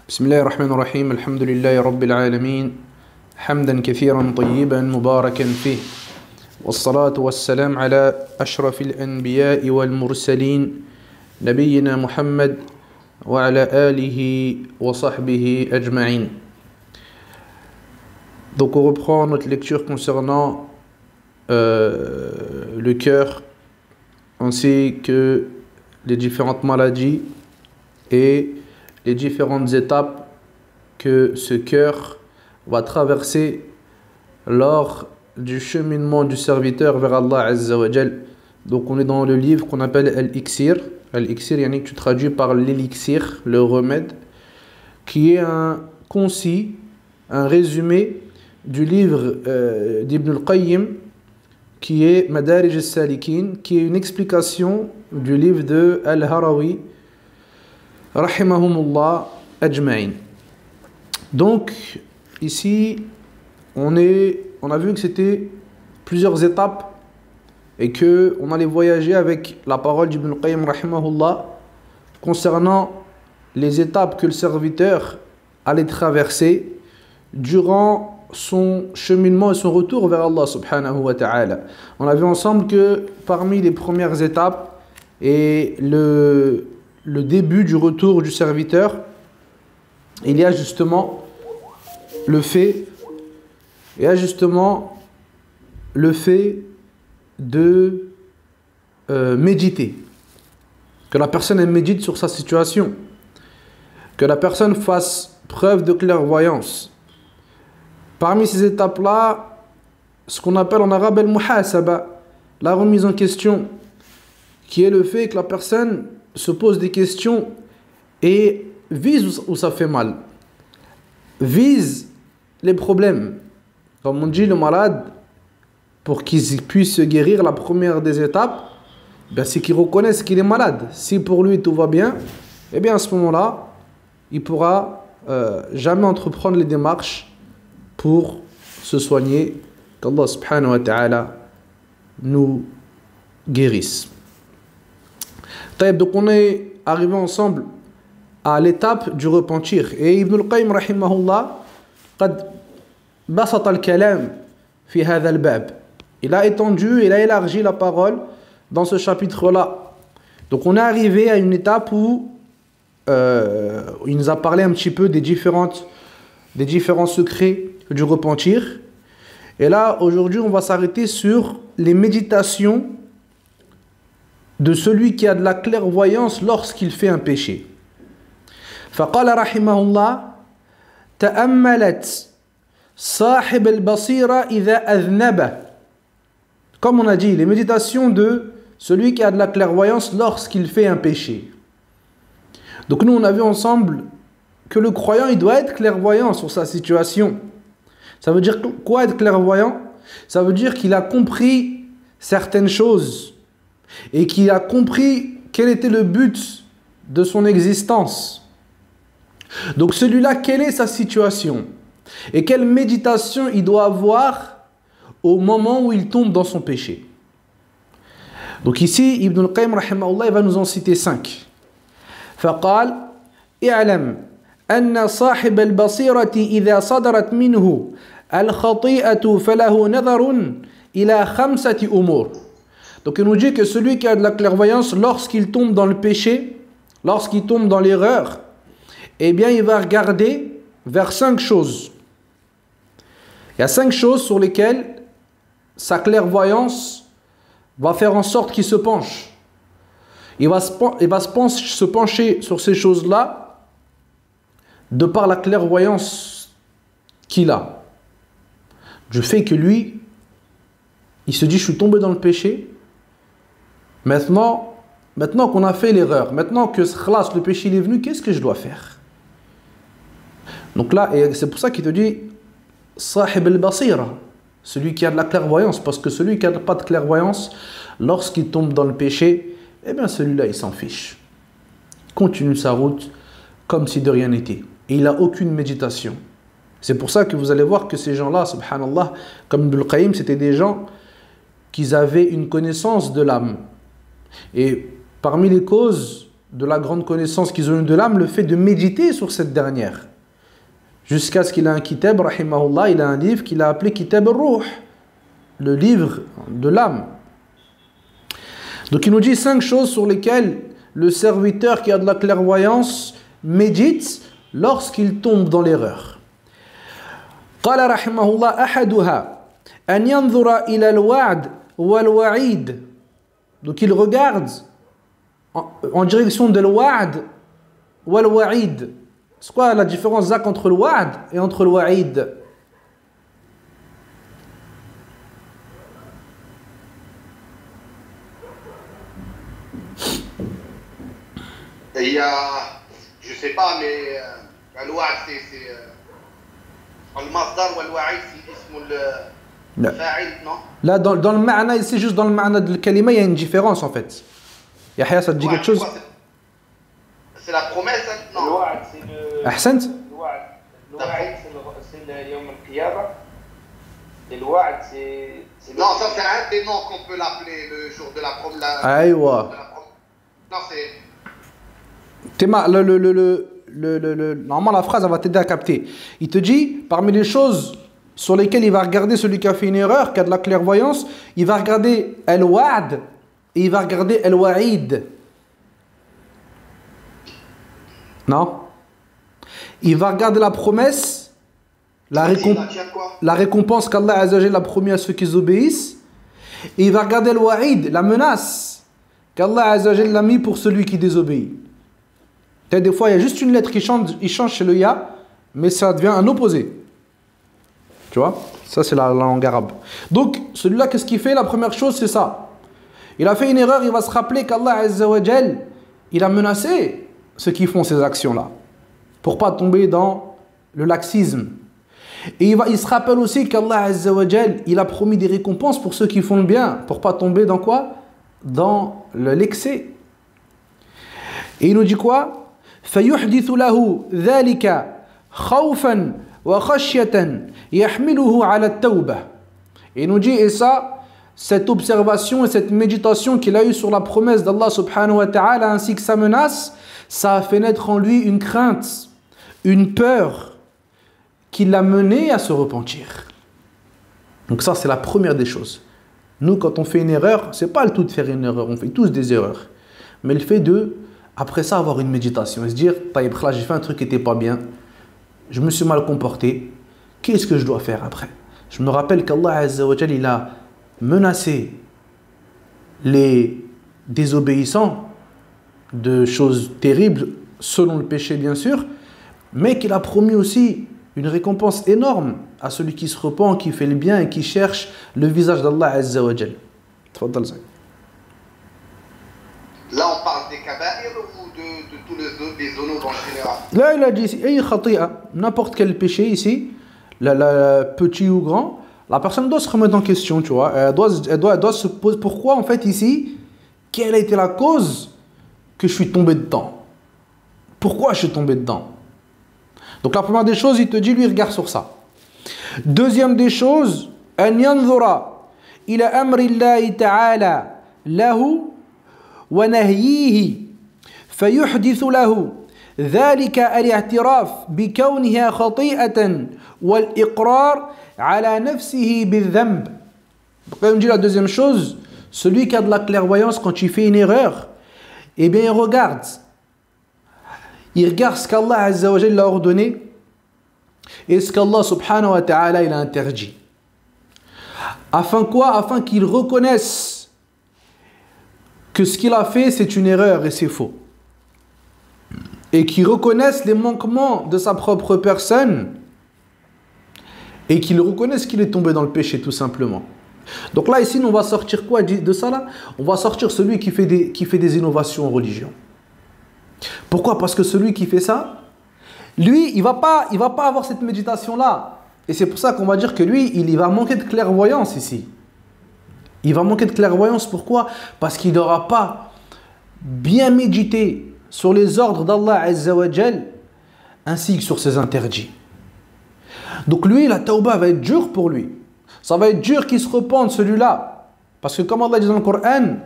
بسم الله الرحمن الرحيم الحمد لله رب العالمين حمدا كثيرا طيبا مباركا فيه والصلاة والسلام على أشرف الأنبياء والمرسلين نبينا محمد وعلى آله وصحبه أجمعين. Donc on reprend notre lecture concernant le cœur ainsi que les différentes maladies et les différentes étapes que ce cœur va traverser lors du cheminement du serviteur vers Allah Azza wa Jal. Donc on est dans le livre qu'on appelle Al-Iksir. Al-Iksir, yani que tu traduis par l'élixir, le remède, qui est un concis, un résumé du livre d'Ibn al-Qayyim, qui est Madarij al-Salikin, qui est une explication du livre de Al-Harawi, Rahimahumullah Ajma'in. Donc, ici, on a vu que c'était plusieurs étapes et qu'on allait voyager avec la parole d'Ibn al-Qayyim Rahimahullah concernant les étapes que le serviteur allait traverser durant son cheminement et son retour vers Allah subhanahu wa ta'ala. On a vu ensemble que parmi les premières étapes et le début du retour du serviteur, il y a justement le fait de méditer. Que la personne elle médite sur sa situation. Que la personne fasse preuve de clairvoyance. Parmi ces étapes-là, ce qu'on appelle en arabe al-muhasaba, la remise en question, qui est le fait que la personne se pose des questions et vise où ça fait mal. Vise les problèmes. Comme on dit, le malade, pour qu'il puisse se guérir, la première des étapes, c'est qu'il reconnaisse qu'il est malade. Si pour lui tout va bien, eh bien à ce moment-là, il ne pourra jamais entreprendre les démarches pour se soigner. Qu'Allah subhanahu wa ta'ala nous guérisse. Donc on est arrivé ensemble à l'étape du repentir. Et Ibn al-Qayyim rahimahullah قد بسط الكلام في هذا الباب. Il a étendu, il a élargi la parole dans ce chapitre-là. Donc on est arrivé à une étape où il nous a parlé un petit peu des différents secrets du repentir. Et là, aujourd'hui, on va s'arrêter sur les méditations de celui qui a de la clairvoyance lorsqu'il fait un péché. فقال رحمه الله تأملت صاحب البصيرة إذا أذنب. Comme on a dit, les méditations de celui qui a de la clairvoyance lorsqu'il fait un péché. Donc nous on a vu ensemble que le croyant il doit être clairvoyant sur sa situation. Ça veut dire quoi être clairvoyant? Ça veut dire qu'il a compris certaines choses et qu'il a compris quel était le but de son existence. Donc celui-là, quelle est sa situation? Et quelle méditation il doit avoir au moment où il tombe dans son péché? Donc ici, Ibn al-Qayyim rahimahullah, il va nous en citer 5. فقال اعلم أن صاحب البصيرة إذا صدرت منه الخطيئة فله نظر إلى 5 أمور. Donc il nous dit que celui qui a de la clairvoyance, lorsqu'il tombe dans le péché, lorsqu'il tombe dans l'erreur, eh bien il va regarder vers 5 choses. Il y a 5 choses sur lesquelles sa clairvoyance va faire en sorte qu'il se penche. Il va se pencher sur ces choses-là de par la clairvoyance qu'il a. Du fait que lui, il se dit, je suis tombé dans le péché. Maintenant qu'on a fait l'erreur, maintenant que le péché il est venu, qu'est-ce que je dois faire? Donc là, et c'est pour ça qu'il te dit Sahib al-Basira, celui qui a de la clairvoyance, parce que celui qui n'a pas de clairvoyance, lorsqu'il tombe dans le péché, eh bien celui-là il s'en fiche. Il continue sa route comme si de rien n'était. Et il n'a aucune méditation. C'est pour ça que vous allez voir que ces gens-là, subhanallah, comme Ibn al-Qayyim, c'était des gens qui avaient une connaissance de l'âme. Et parmi les causes de la grande connaissance qu'ils ont eu de l'âme, le fait de méditer sur cette dernière. Jusqu'à ce qu'il ait un kitab, rahimahullah, il a un livre qu'il a appelé Kitab al-Ruh, le livre de l'âme. Donc il nous dit 5 choses sur lesquelles le serviteur qui a de la clairvoyance médite lorsqu'il tombe dans l'erreur. قال رحمه الله أحدها أن ينظر إلى الوعد والوعيد. Donc il regarde en direction de l'wa'd ou al-wa'id. C'est quoi la différence Zach, entre le wa'd et entre le wa'id? Il y a, je sais pas, mais al-wa'd c'est al-masdar ou al-wa'id c'est ism al-fa'il, non? Là, dans le ma'na, c'est juste dans le ma'na de kalima, il y a une différence en fait. Yahya, ça te dit quelque chose? C'est la promesse, non? الوعد c'est le Ahsant? الوعد c'est le يوم القيامة. الوعد c'est Non, ça c'est un des noms qu'on peut l'appeler le jour de la promesse. Aïwa. Non, c'est... Normalement, la phrase, elle va t'aider à capter. Il te dit, parmi les choses sur lesquelles il va regarder celui qui a fait une erreur, qui a de la clairvoyance, il va regarder al-wa'd et il va regarder al-wa'id. Non? Il va regarder la promesse, la récompense qu'Allah a promis à ceux qui obéissent, et il va regarder al-wa'id, la menace qu'Allah a mis pour celui qui désobéit. Des fois, il y a juste une lettre qui change chez le ya, mais ça devient un opposé. Tu vois? Ça, c'est la langue arabe. Donc, celui-là, qu'est-ce qu'il fait? La première chose, c'est ça. Il a fait une erreur, il va se rappeler qu'Allah Azza wa Jal, il a menacé ceux qui font ces actions-là, pour pas tomber dans le laxisme. Et il se rappelle aussi qu'Allah Azza wa Jal, il a promis des récompenses pour ceux qui font le bien, pour pas tomber dans quoi? Dans l'excès. Et il nous dit quoi? فيحدث له ذلك خوفا وخشية يحمله على التوبة. Et il nous dit, et ça, cette observation et cette méditation qu'il a eue sur la promesse d'Allah subhanahu wa ta'ala ainsi que sa menace, ça a fait naître en lui une crainte, une peur qui l'a mené à se repentir. Donc ça, c'est la première des choses. Nous, quand on fait une erreur, c'est pas le tout de faire une erreur, on fait tous des erreurs. Mais le fait de, après ça, avoir une méditation et se dire, Taïb, là, j'ai fait un truc qui n'était pas bien, je me suis mal comporté, qu'est-ce que je dois faire après? Je me rappelle qu'Allah Azza wa Jal, il a menacé les désobéissants de choses terribles, selon le péché bien sûr, mais qu'il a promis aussi une récompense énorme à celui qui se repent, qui fait le bien et qui cherche le visage d'Allah Azza wa Jal. Tfaddal Zak. Là, on parle des kaba'ir ou de tous les zonos en général? Là, il a dit ici, n'importe quel péché ici, petit ou grand, la personne doit se remettre en question, tu vois. Elle doit se poser pourquoi, en fait, ici, quelle a été la cause que je suis tombé dedans? Pourquoi je suis tombé dedans? Donc, la première des choses, il te dit, lui, regarde sur ça. Deuxième des choses, أن ينظر إلى أمر الله تعالى له ونهيه فيحدث له ذلك الاعتراف بكونها خطيئة والإقرار على نفسه بالذنب. Donc là, on dit la deuxième chose, celui qui a de la clairvoyance quand il fait une erreur, eh bien il regarde ce qu'Allah Azza wa Jalla a ordonné et ce qu'Allah subhanahu wa ta'ala il a interdit. Afin quoi? Afin qu'il reconnaisse que ce qu'il a fait c'est une erreur et c'est faux. Et qu'il reconnaisse les manquements de sa propre personne et qu'il reconnaisse qu'il est tombé dans le péché tout simplement. Donc là ici on va sortir quoi de ça là? On va sortir celui qui fait des innovations en religion. Pourquoi? Parce que celui qui fait ça, lui il va pas avoir cette méditation là. Et c'est pour ça qu'on va dire que lui il va manquer de clairvoyance ici. Il va manquer de clairvoyance, pourquoi? Parce qu'il n'aura pas bien médité sur les ordres d'Allah Azza wa Jal ainsi que sur ses interdits. Donc lui, la tauba va être dure pour lui. Ça va être dur qu'il se repente celui-là. Parce que comme Allah dit dans le Coran,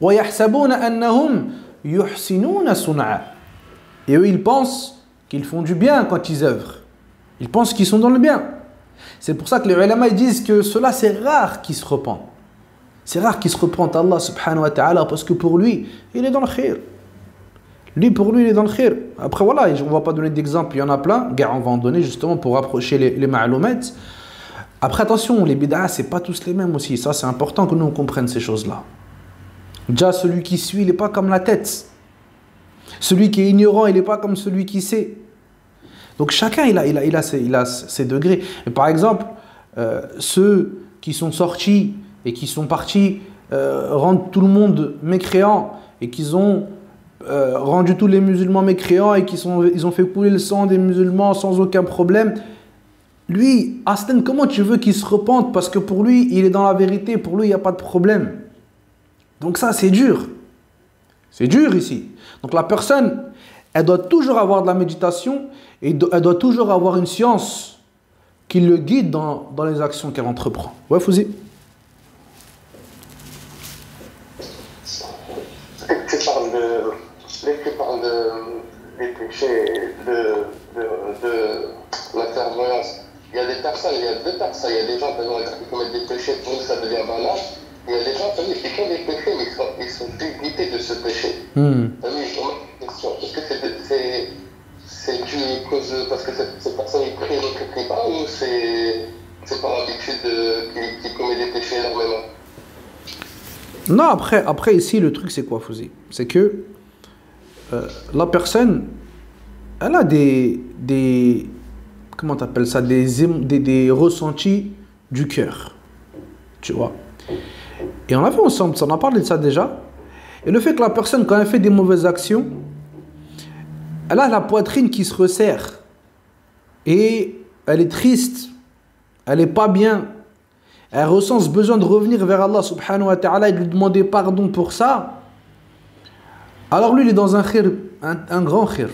وَيَحْسَبُونَ أَنَّهُمْ يحسنون صنعا. Et eux, ils pensent qu'ils font du bien quand ils œuvrent. Ils pensent qu'ils sont dans le bien. C'est pour ça que les ulama ils disent que cela c'est rare qu'ils se repentent. C'est rare qu'ils se repentent à Allah subhanahu wa ta'ala parce que pour lui, il est dans le khir. Lui, pour lui, il est dans le khir. Après, voilà, on ne va pas donner d'exemple, il y en a plein. On va en donner justement pour rapprocher les ma'loumet. Après, attention, les bid'ah, ce n'est pas tous les mêmes aussi. Ça, c'est important que nous on comprenne ces choses-là. Déjà, celui qui suit, il n'est pas comme la tête. Celui qui est ignorant, il n'est pas comme celui qui sait. Donc chacun, il a ses degrés. Et par exemple, ceux qui sont sortis et qui sont partis rendre tout le monde mécréant et qu'ils ont rendu tous les musulmans mécréants et ils ont fait couler le sang des musulmans sans aucun problème. Lui, Aslan, comment tu veux qu'il se repente? Parce que pour lui, il est dans la vérité, pour lui, il n'y a pas de problème. Donc ça, c'est dur. C'est dur ici. Donc la personne, elle doit toujours avoir de la méditation et elle doit toujours avoir une science qui le guide dans les actions qu'elle entreprend. Ouais, Fouzi? Tu parles des péchés, de la clairvoyance. Il y a des personnes, il y a deux personnes. Il y a des gens qui commettent des péchés, pour nous ça devient banal. Il y a des gens qui font des péchés, mais ils sont dégoûtés de ce péché. Je me question, est-ce que c'est dû parce que cette personne ne prie pas, ou c'est par habitude qu'il commet des péchés énormément? Non, après ici, le truc c'est quoi, Fouzi? C'est que la personne, elle a comment t'appelles ça, des ressentis du cœur, tu vois. Et on a vu ensemble, on a parlé de ça déjà. Et le fait que la personne, quand elle fait des mauvaises actions, elle a la poitrine qui se resserre. Et elle est triste, elle n'est pas bien. Elle ressent ce besoin de revenir vers Allah subhanahu wa ta'ala et de lui demander pardon pour ça. Alors lui, il est dans un khir, un grand khir.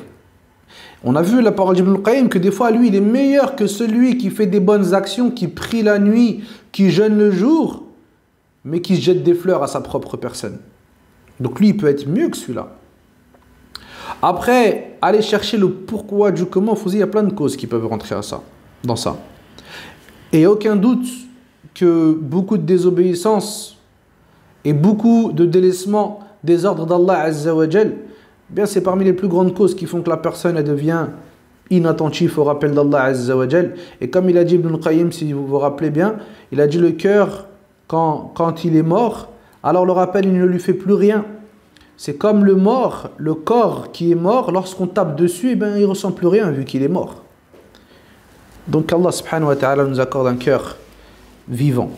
On a vu la parole d'Ibn al-Qayyim que des fois, lui, il est meilleur que celui qui fait des bonnes actions, qui prie la nuit, qui jeûne le jour, mais qui se jette des fleurs à sa propre personne. Donc lui, il peut être mieux que celui-là. Après, aller chercher le pourquoi du comment, il y a plein de causes qui peuvent rentrer dans ça. Et il n'y a aucun doute que beaucoup de désobéissance et beaucoup de délaissement des ordres d'Allah Azza wa Jal, bien c'est parmi les plus grandes causes qui font que la personne elle devient inattentive au rappel d'Allah Azza wa Jal. Et comme il a dit Ibn al-Qayyim, si vous vous rappelez bien, il a dit le cœur, quand il est mort, alors le rappel il ne lui fait plus rien. C'est comme le mort, le corps qui est mort, lorsqu'on tape dessus, eh ben, il ne ressent plus rien vu qu'il est mort. Donc Allah subhanahu wa ta'ala nous accorde un cœur vivant.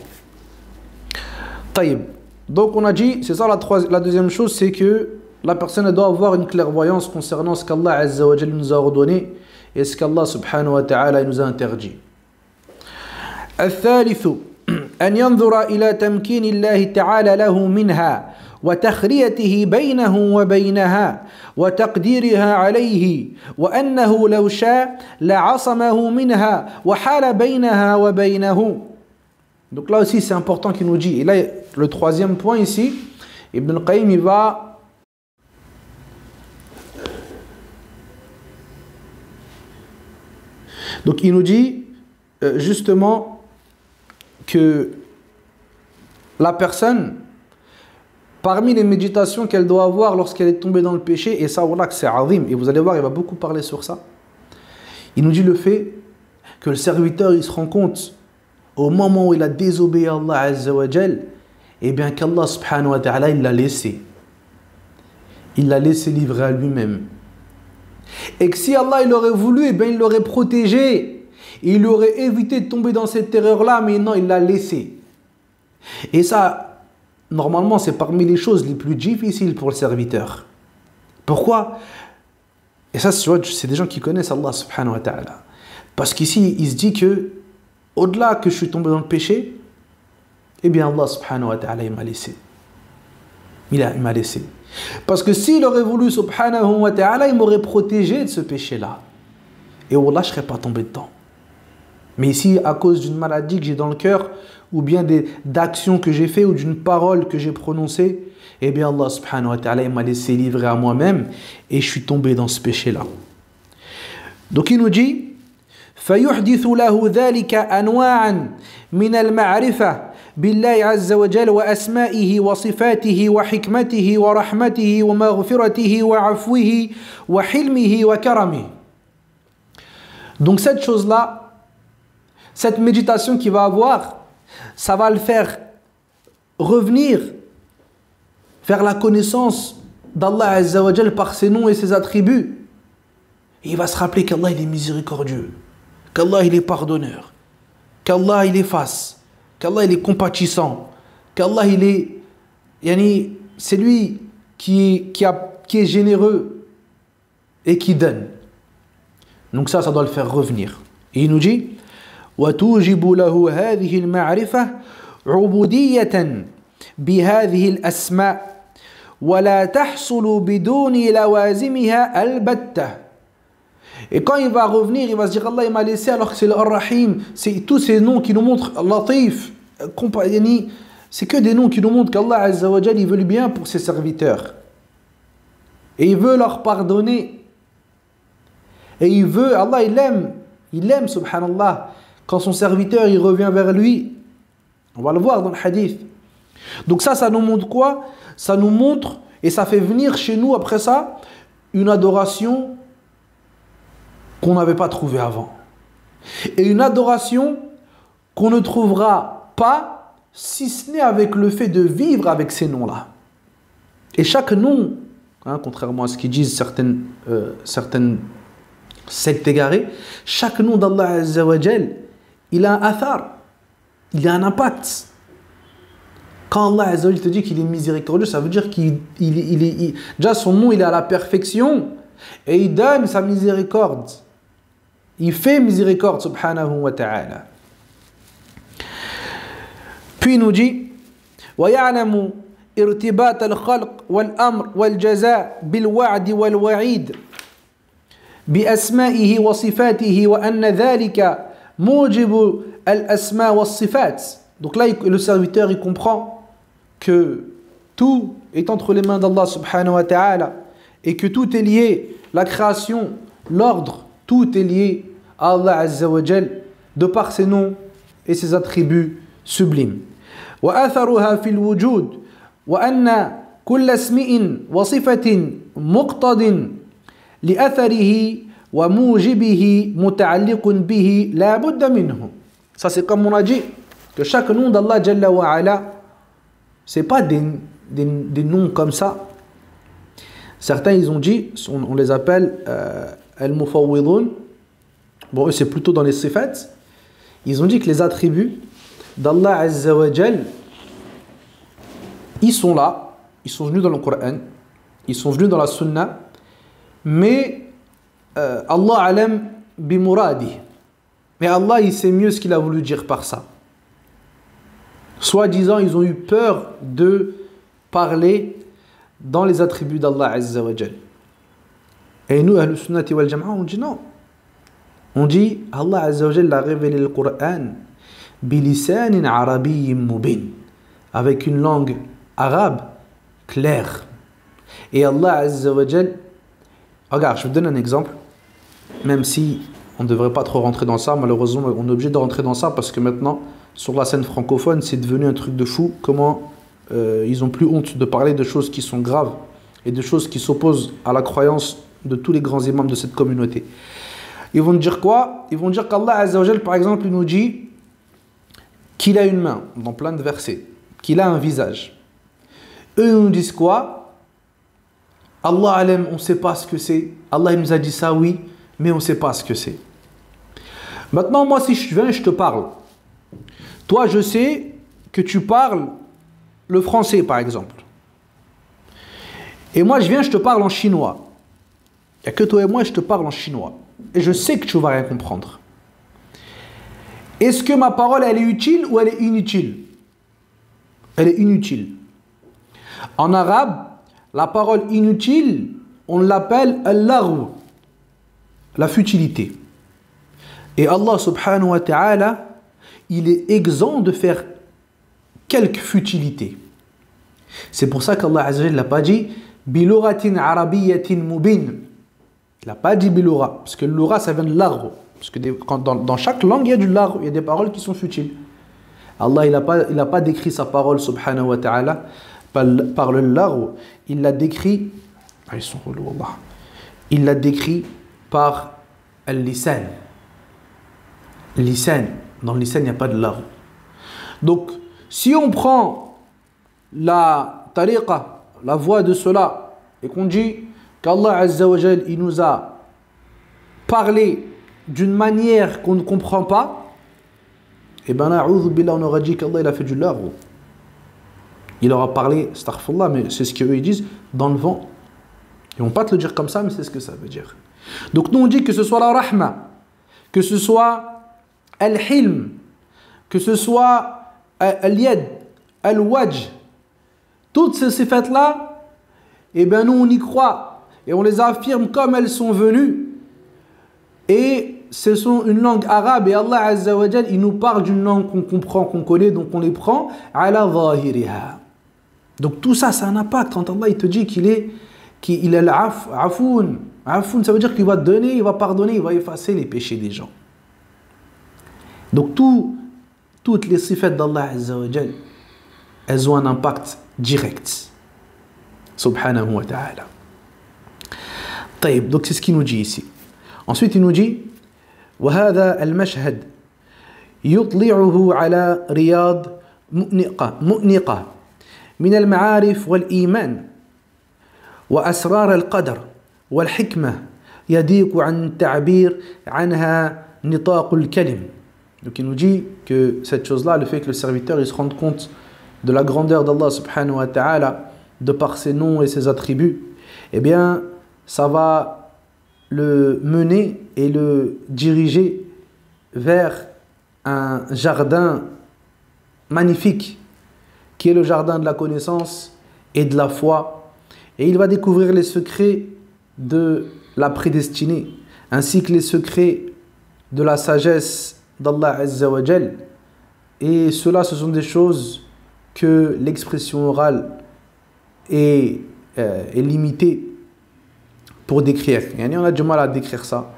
Taïb. Donc on a dit, c'est ça la deuxième chose, c'est que la personne doit avoir une clairvoyance concernant ce qu'Allah Azza wa Jalla nous a ordonné et ce qu'Allah subhanahu wa ta'ala nous a interdit. الثالث أن ينظر إلى تمكين الله تعالى له منها وتخريته بينه وبينها وتقديرها عليه وأنه لو شاء لعصمه منها وحال بينها وبينه. Donc là aussi c'est important qu'il nous dit. Et là le troisième point ici, Ibn al-Qayyim il va donc il nous dit justement que la personne, parmi les méditations qu'elle doit avoir lorsqu'elle est tombée dans le péché, et ça, voilà que c'est azim, et vous allez voir, il va beaucoup parler sur ça. Il nous dit le fait que le serviteur, il se rend compte, au moment où il a désobéi à Allah Azza wa Jal, eh bien qu'Allah subhanahu wa ta'ala, il l'a laissé. Il l'a laissé livrer à lui-même. Et que si Allah, il aurait voulu, eh bien il l'aurait protégé. Il aurait évité de tomber dans cette erreur-là, mais non, il l'a laissé. Et ça, normalement, c'est parmi les choses les plus difficiles pour le serviteur. Pourquoi? Et ça, c'est des gens qui connaissent Allah subhanahu wa ta'ala. Parce qu'ici, il se dit que, au-delà que je suis tombé dans le péché, eh bien Allah subhanahu wa ta'ala, il m'a laissé. Il m'a laissé. Parce que s'il aurait voulu subhanahu wa ta'ala, il m'aurait protégé de ce péché-là. Et wallah, je ne serais pas tombé dedans. Mais ici, à cause d'une maladie que j'ai dans le cœur, ou bien d'actions que j'ai fait, ou d'une parole que j'ai prononcée, eh bien Allah subhanahu wa ta'ala, il m'a laissé livrer à moi-même, et je suis tombé dans ce péché-là. Donc il nous dit, فيحدث له ذلك أنواعا من المعرفة بالله عز وجل وأسمائه وصفاته وحكمته ورحمته ومغفرته وعفوه وحلمه وكرمه. Donc cette chose-là, cette méditation qu'il va avoir, ça va le faire revenir vers la connaissance d'Allah Azza wa Jal par ses noms et ses attributs. Et il va se rappeler qu'Allah il est miséricordieux, qu'Allah il est pardonneur, qu'Allah il efface, qu'Allah il est compatissant, qu'Allah il est, c'est lui qui est généreux et qui donne. Donc ça doit le faire revenir. Et il nous dit وَتُوجِبُ لَهُ هَذِهِ الْمَعْرِفَةِ عُبُودِيَّةً بِهَذِهِ الْأَسْمَاءِ وَلَا تَحْصُلُ بِدُونِ لَوَازِمِهَا الْبَتَّةِ. Et quand il va revenir, il va se dire Allah il m'a laissé alors que c'est le Ar-Rahim, c'est tous ces noms qui nous montrent Latif, c'est que des noms qui nous montrent qu'Allah Azza wa Jal il veut le bien pour ses serviteurs. Et il veut leur pardonner. Et il veut, Allah il aime subhanallah, quand son serviteur il revient vers lui. On va le voir dans le hadith. Donc ça nous montre quoi? Ça nous montre, et ça fait venir chez nous après ça, une adoration qu'on n'avait pas trouvée avant. Et une adoration qu'on ne trouvera pas, si ce n'est avec le fait de vivre avec ces noms-là. Et chaque nom, contrairement à ce qu'ils disent certaines sectes égarées, chaque nom d'Allah Azza wa Jal, il a un athar, il a un impact. Quand Allah Azza wa Jal te dit qu'il est miséricordieux, ça veut dire qu'il déjà son nom il est à la perfection et il donne sa miséricorde. Il fait miséricorde subhanahu wa ta'ala. Puis il nous dit وَيَعْلَمُ ارتباط الخلق والأمر والجزاء بالوعد والوعيد بأسمائه وصفاته وأن ذلك موجب الأسماء والصفات. Donc là le serviteur il comprend que tout est entre les mains d'Allah subhanahu wa ta'ala et que tout est lié, la création, l'ordre, tout est lié à Allah Azza wa Jal de par ses noms et ses attributs sublimes. وأثرها في الوجود وأن كل اسم وصفة مقتضٍ لأثره وموجبه متعلق به لا بد منه. Ça c'est comme on a dit que chaque nom d'Allah Jalla wa Ala, c'est pas des noms comme ça. Certains ils ont dit, on les appelle al-mufawwidun. Bon, eux c'est plutôt dans les sifat. Ils ont dit que les attributs d'Allah Azza wa Jal, ils sont là, ils sont venus dans le Coran, ils sont venus dans la Sunna, mais Allah alam bi muradi. Mais Allah il sait mieux ce qu'il a voulu dire par ça. Soi-disant, ils ont eu peur de parler dans les attributs d'Allah Azza wa Jal. Et nous, Ahlus Sunnati wal Jama'a, on dit non. On dit Allah Azza wa Jal a révélé le Coran bilisanin arabiyyin mubin, avec une langue arabe claire. Et Allah Azza wa Jal, regarde, je vous donne un exemple, même si on ne devrait pas trop rentrer dans ça, malheureusement on est obligé de rentrer dans ça parce que maintenant sur la scène francophone c'est devenu un truc de fou, comment ils ont plus honte de parler de choses qui sont graves et de choses qui s'opposent à la croyance de tous les grands imams de cette communauté. Ils vont dire quoi? Ils vont dire qu'Allah Azza wa Jal par exemple il nous dit qu'il a une main dans plein de versets, qu'il a un visage. Eux ils nous disent quoi? Allah alam, on ne sait pas ce que c'est. Allah il nous a dit ça oui, mais on ne sait pas ce que c'est. Maintenant moi si je viens je te parle, toi je sais que tu parles le français par exemple, et moi je viens je te parle en chinois. Il n'y a que toi et moi je te parle en chinois et je sais que tu ne vas rien comprendre. Est-ce que ma parole elle est utile ou elle est inutile? Elle est inutile. En arabe, la parole inutile, on l'appelle al-laghu, la futilité. Et Allah subhanahu wa ta'ala, il est exempt de faire quelque futilité. C'est pour ça qu'Allah Azza wa Jalla n'a pas dit bilughatin arabiyyatin mubin. Il n'a pas dit bilugha, parce que le lugha ça vient de l'argot. Parce que dans chaque langue il y a du largo, il y a des paroles qui sont futiles. Allah il n'a pas décrit sa parole subhanahu wa ta'ala par le largo. Il l'a décrit, il l'a décrit par al-lisan. Lisan. Dans le lisan il n'y a pas de largo. Donc si on prend la tariqa, la voie de cela, et qu'on dit qu'Allah Azza wa Jal, il nous a parlé d'une manière qu'on ne comprend pas, et bien là, on aura dit qu'Allah il a fait du largo. Il aura parlé, astaghfirullah, mais c'est ce qu'eux ils disent, dans le vent. Ils vont pas te le dire comme ça, mais c'est ce que ça veut dire. Donc nous on dit que ce soit la rahma, que ce soit al-hilm, que ce soit al-yad, al-wajh, toutes ces sifat-là, et bien nous on y croit, et on les affirme comme elles sont venues, et ce sont une langue arabe, et Allah Azza wa Jal, il nous parle d'une langue qu'on comprend, qu'on connaît, donc on les prend, ala zahiriha. Donc tout ça, c'est un impact. Quand Allah il te dit qu'il est l'afoun, afoun, ça veut dire qu'il va donner, il va pardonner, il va effacer les péchés des gens. Donc toutes les sifat d'Allah Azza wa Jal, elles ont un impact direct. Subhanahu wa ta'ala. طيب, donc c'est ce qu'il nous dit ici. Ensuite il nous dit وهذا المشهد يطلعه على رياض مؤنقة من المعارف والإيمان وأسرار القدر والحكمة يضيق عن التعبير عنها نطاق الكلم. Donc il nous dit que cette chose-là, le fait que le serviteur il se rende compte de la grandeur d'Allah subhanahu wa ta'ala de par ses noms et ses attributs, eh bien ça va le mener et le diriger vers un jardin magnifique qui est le jardin de la connaissance et de la foi, et il va découvrir les secrets de la prédestinée ainsi que les secrets de la sagesse d'Allah Azza wa Jal, et cela ce sont des choses que l'expression orale est limitée pour décrire. Et on a du mal à décrire ça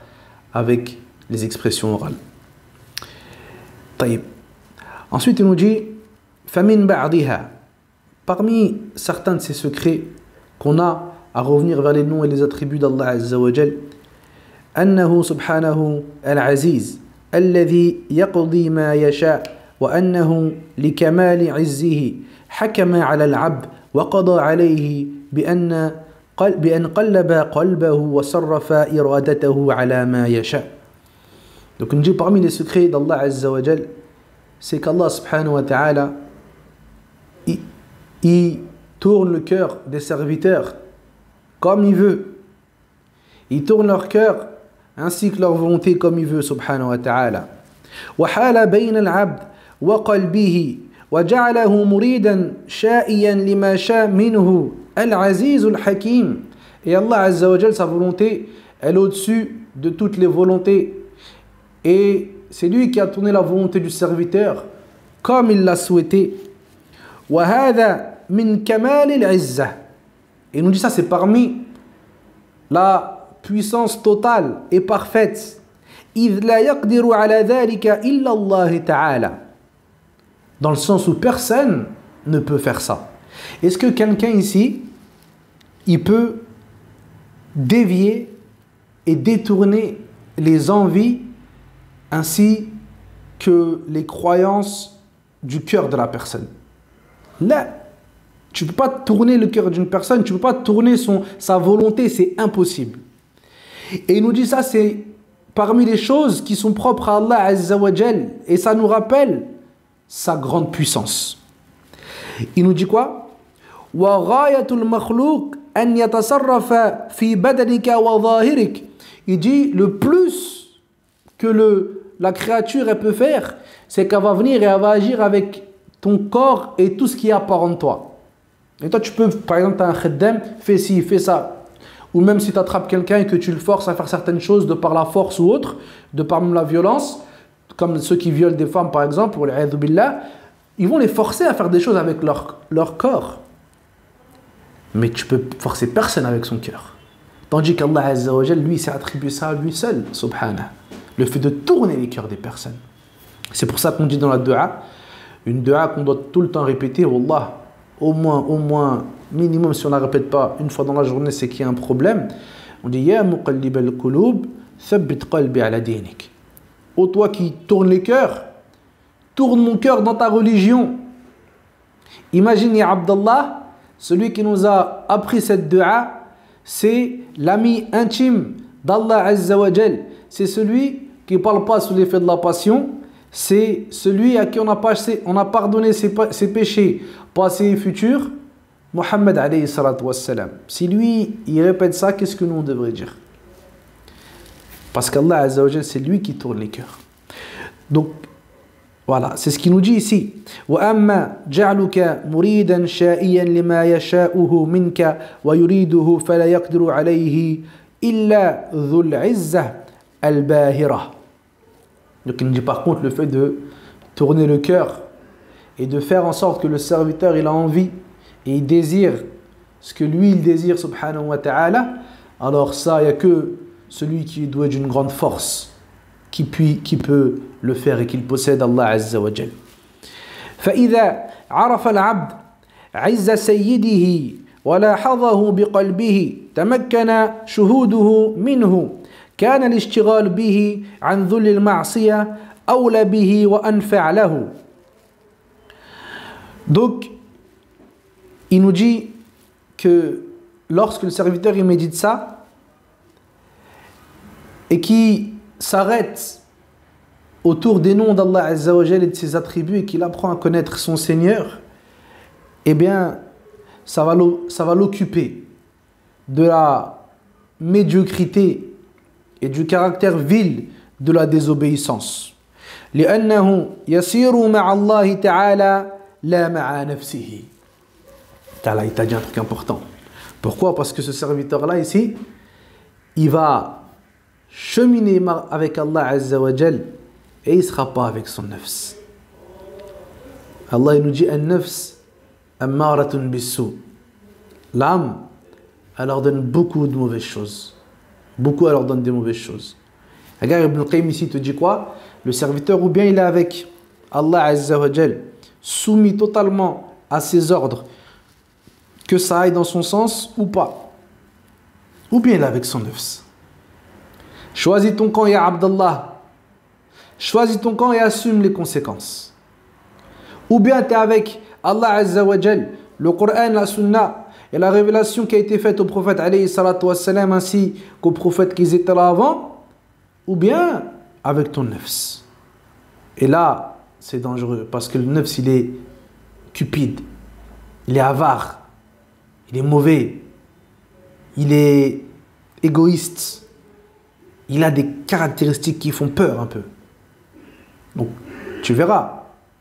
avec les expressions orales. طيب. Ensuite il nous dit فَمِنْ بَعْضِهَا, parmi certains de ces secrets qu'on a à revenir vers les noms et les attributs d'Allah Azza wa Jal, أنه سبحانه العزيز الذي يقضي ما يشاء وأنه لكمال عزه حكم على العبد وقضى عليه بأن قلب قلبه وصرف إرادته على ما يشاء. Donc on dit parmi les secrets d'Allah Azza wa Jal, c'est qu'Allah subhanahu wa ta'ala il tourne le cœur des serviteurs comme il veut. Il tourne leur cœur ainsi que leur volonté comme il veut subhanahu wa ta'ala. وحال بين العبد وقلبه وجعله مريدا شائيا لما شاء منه العزيز الحكيم. Et Allah Azza wa Jal, sa volonté, elle est au-dessus de toutes les volontés. Et c'est lui qui a tourné la volonté du serviteur comme il l'a souhaité. وهذا من كمال العزة. Et il nous dit ça, c'est parmi la puissance totale et parfaite. إذ لا يقدر على ذلك إلا الله تعالى. Dans le sens où personne ne peut faire ça. Est-ce que quelqu'un ici, il peut dévier et détourner les envies ainsi que les croyances du cœur de la personne? Là, tu ne peux pas tourner le cœur d'une personne, tu ne peux pas tourner sa volonté, c'est impossible. Et il nous dit ça, c'est parmi les choses qui sont propres à Allah Azza wa Jal, et ça nous rappelle sa grande puissance. Il nous dit quoi? وَغَايَةُ الْمَخْلُوقِ أَنْ يَتَصَرَّفَ فِي بَدَنِكَ وَظَاهِرِكَ. Il dit le plus que la créature elle peut faire, c'est qu'elle va venir et elle va agir avec ton corps et tout ce qui est apparent de toi. Et toi tu peux, par exemple, tu as un khaddam, fais ci, fais ça. ou même si tu attrapes quelqu'un et que tu le forces à faire certaines choses de par la force ou autre, de par même la violence, comme ceux qui violent des femmes par exemple, ou l'a'idhu billah, ils vont les forcer à faire des choses avec leur corps. Mais tu peux forcer personne avec son cœur. Tandis qu'Allah Azza wa Jal, lui, s'est attribué ça à lui seul, subhanah. Le fait de tourner les cœurs des personnes. C'est pour ça qu'on dit dans la dua, une dua qu'on doit tout le temps répéter, Wallah, au moins, minimum, si on ne la répète pas une fois dans la journée, c'est qu'il y a un problème. On dit, Ya muqallib al-qulub, thabbit qalbi ala dinik. Ô toi qui tourne les cœurs, tourne mon cœur dans ta religion. Imagine, ya Abdallah, celui qui nous a appris cette dua, c'est l'ami intime d'Allah Azza wa Jal. C'est celui qui ne parle pas sous l'effet de la passion. C'est celui à qui on a pardonné ses péchés passés et futurs. Muhammad alayhi salatu wassalam. Si lui, il répète ça, qu'est-ce que nous on devrait dire? Parce qu'Allah Azza wa Jal, c'est lui qui tourne les cœurs. Donc, voilà, c'est ce qu'il nous dit ici. وَأَمَّا جَعْلُكَ مُرِيدًا شَائِيًا لِمَا يَشَاؤُهُ مِنْكَ وَيُرِيدُهُ فَلَا يَقْدِرُ عَلَيْهِ إِلَّا ذُو الْعِزَّةِ الْبَاهِرَةِ. Donc il nous dit par contre le fait de tourner le cœur et de faire en sorte que le serviteur il a envie et il désire ce que lui il désire subhanahu wa ta'ala, alors ça il n'y a que celui qui est doué d'une grande force qui peut le faire et qu'il possède Allah Azza wa Jal. فإذا عرف العبد عز سيده ولاحظه بقلبه تمكن شهوده منه كان الاشتغال به عن ذل المعصية أولى به وأنفع له. Donc, il nous dit que lorsque le serviteur il médite ça et qui s'arrête autour des noms d'Allah Azza wa Jal et de ses attributs et qu'il apprend à connaître son Seigneur, eh bien, ça va l'occuper de la médiocrité et du caractère vil de la désobéissance. لأنه يسير مع الله تعالى لا مع نفسه. Là, il t'a dit un truc important. Pourquoi? Parce que ce serviteur-là ici, il va cheminer avec Allah Azza wa Jal et il ne sera pas avec son nafs. Allah il nous dit an-nafs ammaratun bis-sou. L'âme, elle leur donne beaucoup de mauvaises choses. Beaucoup, elle leur donne des mauvaises choses. Regarde, Ibn al-Qayyim ici te dit quoi? Le serviteur, ou bien il est avec Allah Azza wa Jal, soumis totalement à ses ordres, que ça aille dans son sens ou pas. Ou bien il est avec son nafs. Choisis ton camp, ya Abdallah. Choisis ton camp et assume les conséquences. Ou bien tu es avec Allah Azza wa Jal, le Coran, la Sunna et la révélation qui a été faite au prophète alayhi salatu wassalam ainsi qu'aux prophètes qui étaient là avant, ou bien avec ton nafs. Et là, c'est dangereux parce que le nafs, il est cupide, il est avare, il est mauvais, il est égoïste, il a des caractéristiques qui font peur un peu. Donc, tu verras.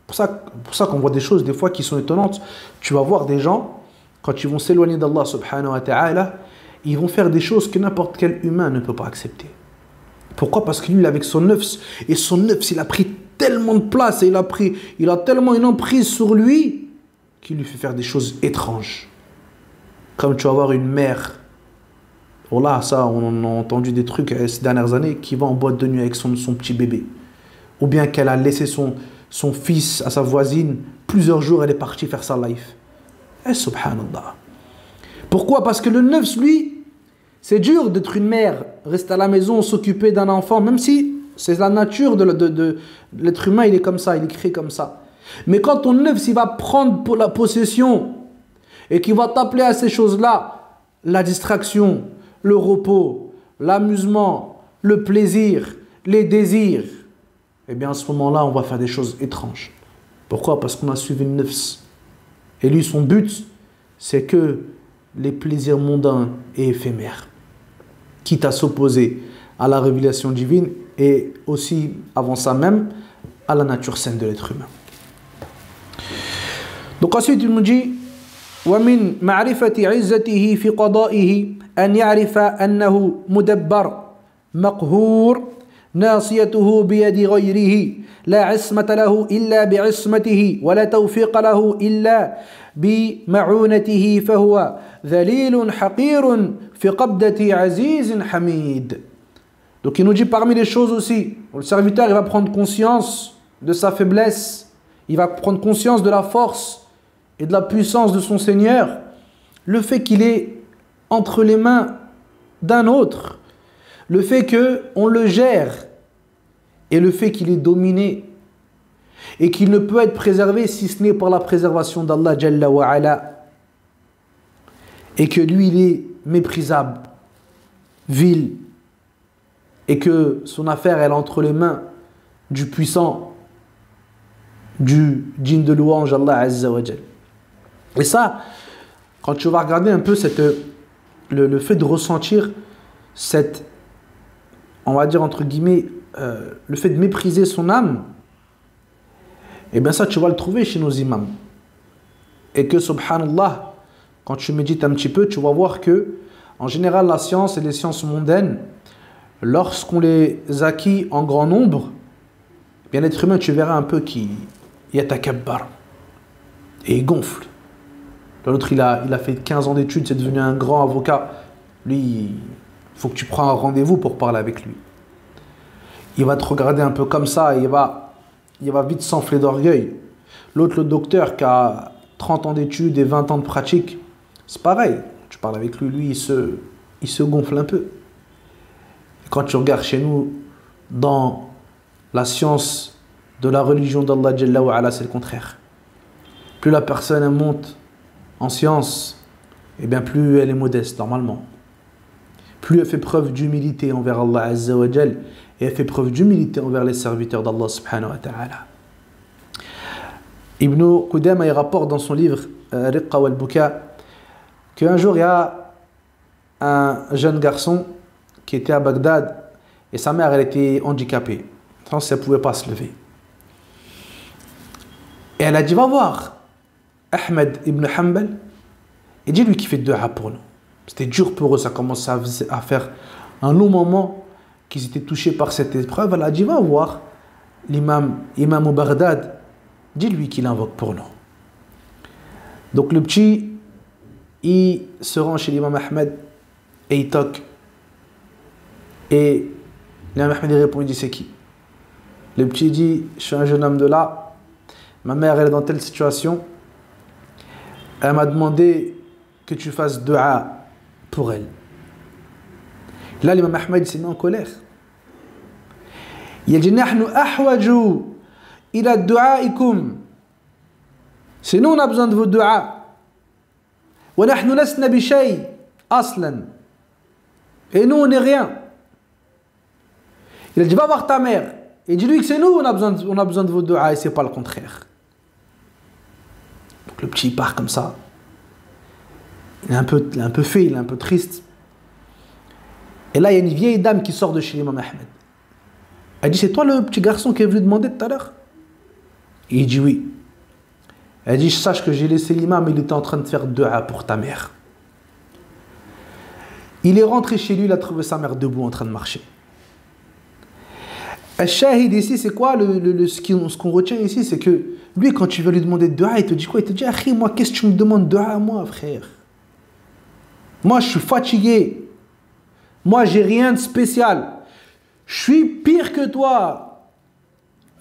Pour ça qu'on voit des choses des fois qui sont étonnantes. Tu vas voir des gens, quand ils vont s'éloigner d'Allah subhanahu wa ta'ala, ils vont faire des choses que n'importe quel humain ne peut pas accepter. Pourquoi? Parce que lui, il est avec son nafs. Et son nafs, il a pris tellement de place et il a tellement une emprise sur lui qu'il lui fait faire des choses étranges. Comme tu vas voir une mère. Oh là, ça, on a entendu des trucs ces dernières années, qui va en boîte de nuit avec son petit bébé. Ou bien qu'elle a laissé son fils à sa voisine, plusieurs jours, elle est partie faire sa life. Et subhanallah. Pourquoi? Parce que le nafs, lui, c'est dur d'être une mère, rester à la maison, s'occuper d'un enfant, même si c'est la nature de l'être humain, il est comme ça, il est créé comme ça. Mais quand ton nafs, il va prendre pour la possession et qu'il va t'appeler à ces choses-là, la distraction, le repos, l'amusement, le plaisir, les désirs, eh bien à ce moment-là, on va faire des choses étranges. Pourquoi? Parce qu'on a suivi le nafs. Et lui, son but, c'est que les plaisirs mondains et éphémères, quitte à s'opposer à la révélation divine et aussi, avant ça même, à la nature saine de l'être humain. Donc ensuite, il nous dit وَمِنْ مَعْرِفَةِ عِزَّتِهِ فِي قَضَائِهِ أن يعرف أنه مدبر مقهور ناصيته بيد غيره لا عصمة له إلا بعصمته ولا توفيق له إلا بمعونته فهو ذليل حقير في قبضة عزيز حميد. Donc il nous dit parmi les choses aussi, le serviteur il va prendre conscience de sa faiblesse, il va prendre conscience de la force et de la puissance de son Seigneur, le fait qu'il est entre les mains d'un autre, le fait qu'on le gère et le fait qu'il est dominé et qu'il ne peut être préservé si ce n'est par la préservation d'Allah Jalla wa Ala, et que lui il est méprisable, vil, et que son affaire elle est entre les mains du puissant, du digne de louange Allah Azza wa Jal. Et ça, quand tu vas regarder un peu le fait de ressentir cette, on va dire entre guillemets, le fait de mépriser son âme, et bien ça tu vas le trouver chez nos imams. Et que subhanallah, quand tu médites un petit peu, tu vas voir que en général la science et les sciences mondaines, lorsqu'on les acquit en grand nombre, bien l'être humain tu verras un peu qu'il yatakabbar et il gonfle. L'autre il a fait 15 ans d'études, c'est devenu un grand avocat. Lui, il faut que tu prends un rendez-vous pour parler avec lui. Il va te regarder un peu comme ça et il va vite s'enfler d'orgueil. L'autre, le docteur qui a 30 ans d'études et 20 ans de pratique, c'est pareil. Tu parles avec lui, il se gonfle un peu. Et quand tu regardes chez nous, dans la science de la religion d'Allah Jalla wa Ala, c'est le contraire. Plus la personne elle monte en science, et bien plus elle est modeste normalement. Plus elle fait preuve d'humilité envers Allah Azza wa Jal, et elle fait preuve d'humilité envers les serviteurs d'Allah subhanahu wa ta'ala. Ibn Qudama il rapporte dans son livre Riqqa wal Buka qu'un jour il y a un jeune garçon qui était à Bagdad et sa mère elle était handicapée, donc elle ne pouvait pas se lever. Et elle a dit va voir Ahmed ibn Hanbal et dis-lui qu'il fait dua pour nous. C'était dur pour eux, ça commençait à faire un long moment qu'ils étaient touchés par cette épreuve. Elle a dit va voir l'imam au Bagdad, dis-lui qu'il invoque pour nous. Donc le petit il se rend chez l'imam Ahmed et il toque. Et l'imam Ahmed il répond, il dit c'est qui? Le petit dit je suis un jeune homme de là, ma mère elle est dans telle situation, elle m'a demandé que tu fasses dua pour elle. Là l'imam Ahmed s'est mis en colère. Il dit nahnu ahwaju ila du'aikum, c'est nous on a besoin de vos dua. Wa nahnu lasna bi shay aslan, et nous on n'est rien. Il a dit va voir ta mère et dis-lui que c'est nous on a besoin de vos dua et c'est pas le contraire. Donc le petit part comme ça, il est un peu fait, il est un peu triste. Et là il y a une vieille dame qui sort de chez l'imam Ahmed. Elle dit c'est toi le petit garçon qui est venu demander tout à l'heure? Il dit oui. Elle dit sache que j'ai laissé l'imam, il était en train de faire dua pour ta mère. Il est rentré chez lui, il a trouvé sa mère debout en train de marcher. Al-Shahid ici, c'est quoi ce qu'on retient ici, c'est que lui, quand tu vas lui demander de dua, il te dit quoi? Il te dit, Akhi, moi, qu'est-ce que tu me demandes de dua à moi, frère? Moi, je suis fatigué. Moi, j'ai rien de spécial. Je suis pire que toi.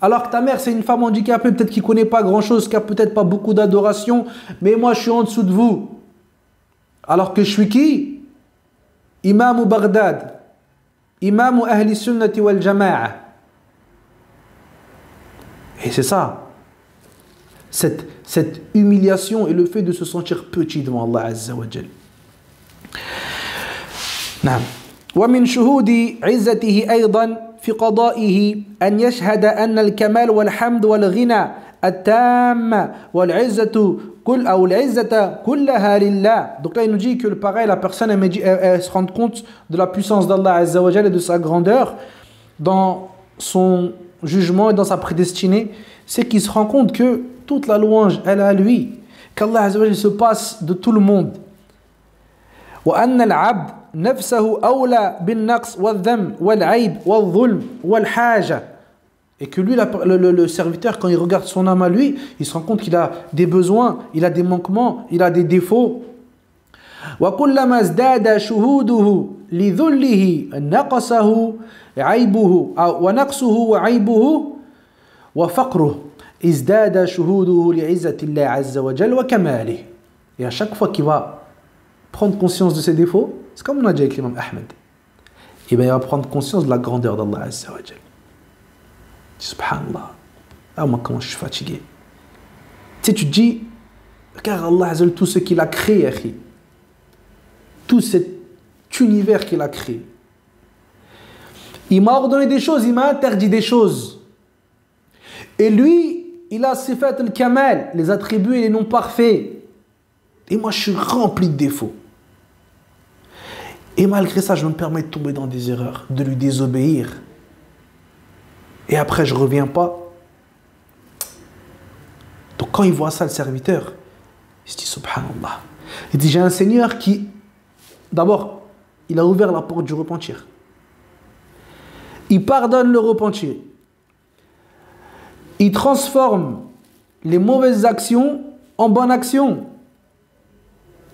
Alors que ta mère, c'est une femme handicapée, peut-être qui ne connaît pas grand-chose, qui n'a peut-être pas beaucoup d'adoration, mais moi, je suis en dessous de vous. Alors que je suis qui? Imam Baghdad. Imam Ahli Sunnati wal Jama'a. Et c'est ça, cette humiliation et le fait de se sentir petit devant Allah Azza wa Jal. نعم. ومن شهود عزته أيضا في قضائه أن يشهد أن الكمال والحمد والغنى التام والعزة العزة كلها لله. Donc là il nous dit que pareil la personne elle se rend compte de la puissance d'Allah Azza wa Jal et de sa grandeur dans son jugement et dans sa prédestinée, c'est qu'il se rend compte que toute la louange elle est à lui, qu'Allah Azza wa Jal se passe de tout le monde. وأن العبد نفسه أولى بالنقص والذم والعيب والظلم والحاجة. Et que lui, le serviteur, quand il regarde son âme à lui, il se rend compte qu'il a des besoins, il a des manquements, il a des défauts. وكلما ازداد شهوده لذله نقصه عيبه ونقصه وعيبه وفقره ازداد شهوده لعزة الله عز وجل وكماله. Et à chaque fois qu'il va prendre conscience de ses défauts, c'est comme on a dit avec l'imam Ahmed, et bien il va prendre conscience de la grandeur d'Allah Azza wa Jal. Subhanallah. Ah, moi, comment je suis fatigué. Tu sais, tu te dis, regarde Allah Azza wa Jal, tout ce qu'il a créé, akhi. Tout cet univers qu'il a créé. Il m'a ordonné des choses, il m'a interdit des choses. Et lui, il a sifat al-kamal, les attributs et les noms parfaits. Et moi, je suis rempli de défauts. Et malgré ça, je me permets de tomber dans des erreurs, de lui désobéir. Et après, je ne reviens pas. Donc, quand il voit ça, le serviteur, il se dit, subhanallah. Il dit, j'ai un Seigneur qui, d'abord, il a ouvert la porte du repentir. Il pardonne le repentir. Il transforme les mauvaises actions en bonnes actions.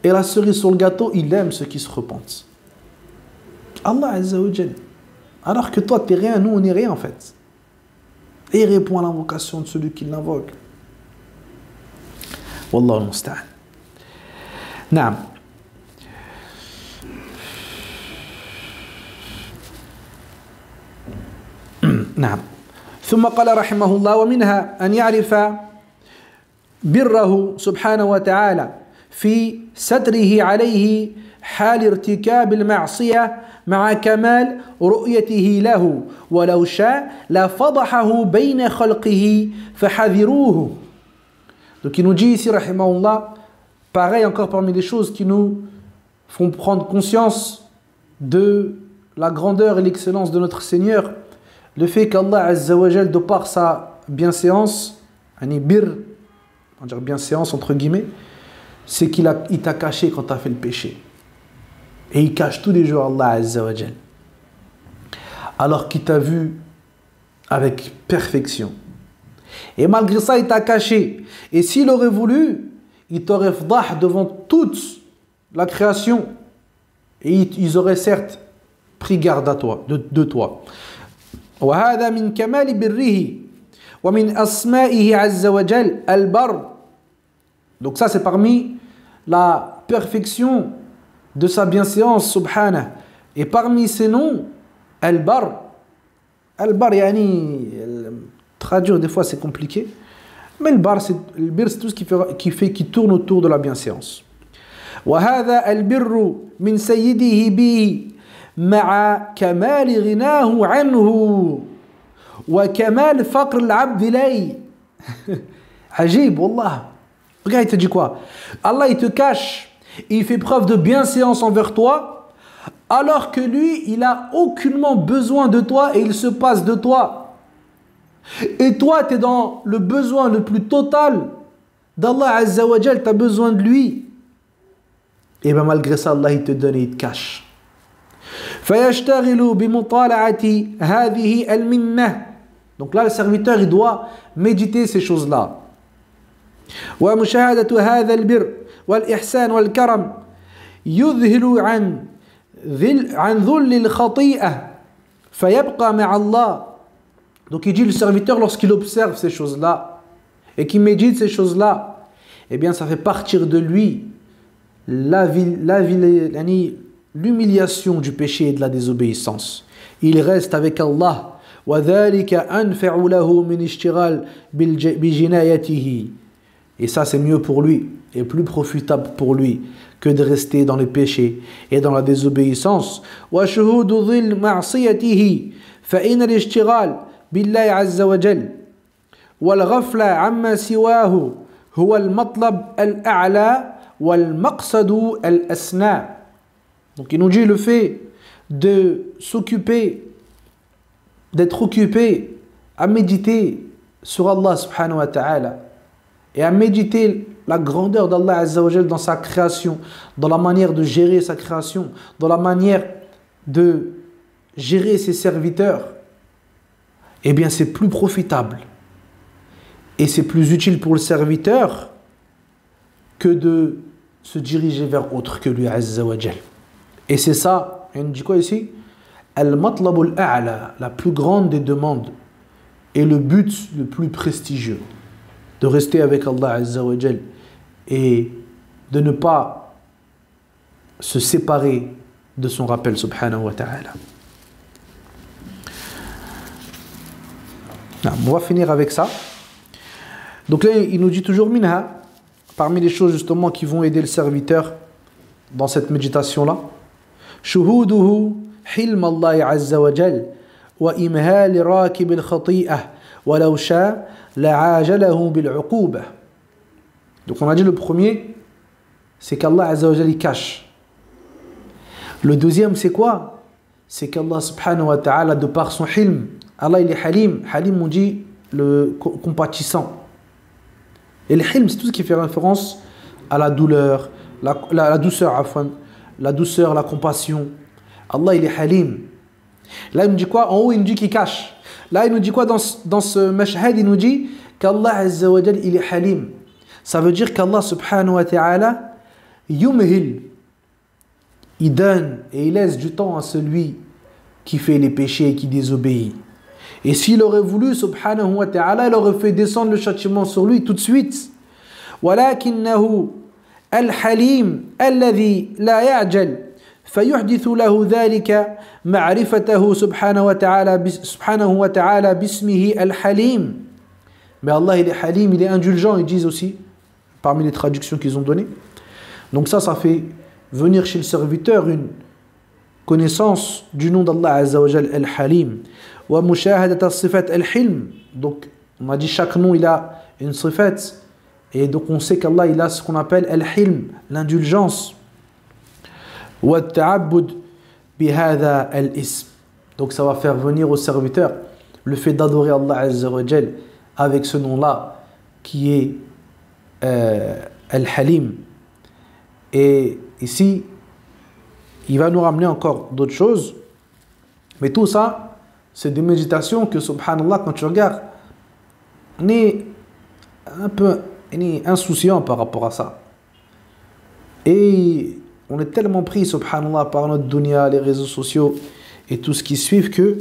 Et la cerise sur le gâteau, il aime ceux qui se repentent. Allah Azza wa Jal. Alors que toi, tu n'es rien, nous, on n'est rien en fait. Et il répond à l'invocation de celui qui l'invoque. Wallahu al-musta'an. Naam. نعم. ثم قال رحمه الله ومنها أن يعرف بره سبحانه وتعالى في ستره عليه حال ارتكاب المعصية مع كمال رؤيته له ولو شاء لفضحه بين خلقه فحذروه. Donc il nous dit ici rahimahullah, pareil encore parmi les choses qui nous font prendre conscience de la grandeur et l'excellence de notre Seigneur, le fait qu'Allah Azza wa Jal, de par sa bienséance, on va dire bienséance entre guillemets, c'est qu'il t'a caché quand tu as fait le péché. Et il cache tous les jours Allah Azza wa Jal. Alors qu'il t'a vu avec perfection. Et malgré ça, il t'a caché. Et s'il aurait voulu, il t'aurait fdah devant toute la création. Et ils auraient certes pris garde à toi, de toi. وهذا من كمال بره ومن أسمائه عز وجل البر. Donc ça c'est parmi la perfection de sa bienséance subhanahu. Et parmi ses noms, Al-Bar. Al-Bar, yani, traduire des fois c'est compliqué. Mais le bar, c'est tout ce qui tourne autour de la bienséance. وهذا البر من سيده به مع كمال غناه عنه وكمال فقر العبد إليه. عجيب والله. Regarde, il te dit quoi? Allah, il te cache, il fait preuve de bienséance envers toi, alors que lui, il n'a aucunement besoin de toi et il se passe de toi. Et toi, tu es dans le besoin le plus total d'Allah Azza wa Jal, tu as besoin de lui. Et bien malgré ça, Allah, il te donne et il te cache. فيشتغل بمطالعة هذه المنة. Donc là, le serviteur, il doit méditer ces choses-là. ومشاهدة هذا البر والإحسان والكرم يذهل عن ذل الخطيئة فيبقى مع الله. Donc il dit, le serviteur, lorsqu'il observe ces choses-là et qu'il médite ces choses-là, eh bien ça fait partir de lui l'humiliation du péché et de la désobéissance. Il reste avec Allah. وذلك أنفع له من اشتغال بجنايته. Et ça c'est mieux pour lui et plus profitable pour lui que de rester dans les péchés et dans la désobéissance. وشهود ظل معصيته فإن الاشتغال بالله عز وجل والغفلة عما سواه هو المطلب الأعلى والمقصد الأسنى. Donc il nous dit le fait de s'occuper, d'être occupé à méditer sur Allah subhanahu wa ta'ala et à méditer la grandeur d'Allah Azza wa Jal dans sa création, dans la manière de gérer sa création, dans la manière de gérer ses serviteurs, eh bien c'est plus profitable et c'est plus utile pour le serviteur que de se diriger vers autre que lui Azza wa Jal. Et c'est ça, on dit quoi ici? Al-matlabul a'la, la plus grande des demandes et le but le plus prestigieux, de rester avec Allah Azza wa Jal et de ne pas se séparer de son rappel subhanahu wa ta'ala. On va finir avec ça. Donc là, il nous dit toujours minha, parmi les choses justement qui vont aider le serviteur dans cette méditation-là, shuhuduhu hilm Allah azza wa jal wa imhal rakib al-khati'ah wa law sha la'ajalahu bil-uqubah. Donc on a dit le premier, c'est qu'Allah azza wa jal il cache. Le deuxième, c'est quoi? C'est qu'Allah subhanahu wa ta'ala, de par son hilm, Allah il est halim. Halim, on dit le compatissant. Et le hilm, c'est tout ce qui fait référence à la douleur, la douceur, afwan, la douceur, la compassion. Allah il est halim. Là il nous dit quoi? En haut il nous dit qu'il cache. Là il nous dit quoi dans ce mashhad? Il nous dit qu'Allah azza wa jal il est halim. Ça veut dire qu'Allah subhanahu wa ta'ala yumhil, il donne et il laisse du temps à celui qui fait les péchés et qui désobéit. Et s'il aurait voulu, subhanahu wa ta'ala, il aurait fait descendre le châtiment sur lui tout de suite. وَلَكِنَّهُ الْحَلِيمُ الَّذِي لَا يَعْجَلُ فَيُحْدِثُ لَهُ ذَلِكَ مَعْرِفَتَهُ سبحانه وتعالى بِاسْمِهِ الْحَلِيمُ. Mais Allah, il est halim, il est indulgent, ils disent aussi, parmi les traductions qu'ils ont données. Donc ça fait venir chez le serviteur une connaissance du nom d'Allah Azza wa Jal, Al-Halim. Wa mushahadat as-sifat al-hilm. Donc, on a dit chaque nom il a une sifat. Et donc, on sait qu'Allah il a ce qu'on appelle al-hilm, l'indulgence. Wa ta'abbud bihadha al-ism. Donc, ça va faire venir au serviteur le fait d'adorer Allah Azza wa Jal avec ce nom-là qui est Al-Halim. Et ici, il va nous ramener encore d'autres choses. Mais tout ça, c'est des méditations que, subhanallah, quand tu regardes, on est un peu insouciant par rapport à ça. Et on est tellement pris, subhanallah, par notre dunya, les réseaux sociaux et tout ce qui suit que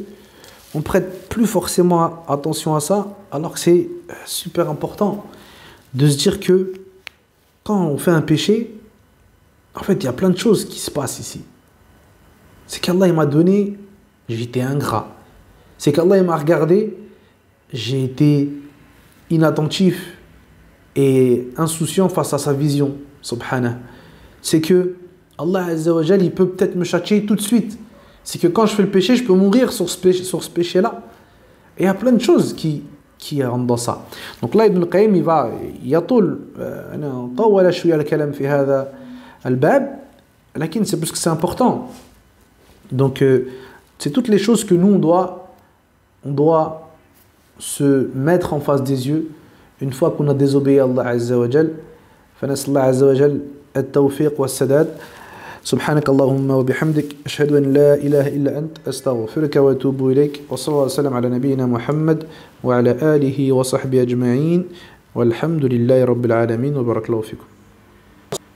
on prête plus forcément attention à ça, alors que c'est super important de se dire que quand on fait un péché, en fait, il y a plein de choses qui se passent ici. C'est qu'Allah il m'a donné, j'ai été ingrat. C'est qu'Allah il m'a regardé, j'ai été inattentif et insouciant face à sa vision, subhanah. C'est que Allah Azza wa Jal, il peut peut-être me châtier tout de suite. C'est que quand je fais le péché, je peux mourir sur ce péché-là. Et il y a plein de choses qui rentrent dans ça. Donc là, Ibn al-Qayyim, il va يطول طول شوية الكلام في هذا الباب لكن c'est parce que c'est important. Donc c'est toutes les choses que nous on doit se mettre en face des yeux une fois qu'on a désobéi à Allah Azza wa Jal. فنسأل الله عز وجل التوفيق والسداد. سبحانك اللهم وبحمدك أشهد أن لا إله إلا أنت أستغفرك وأتوب إليك وصلى الله وسلم على نبينا محمد وعلى آله وصحبه أجمعين والحمد لله رب العالمين وبارك الله فيكم.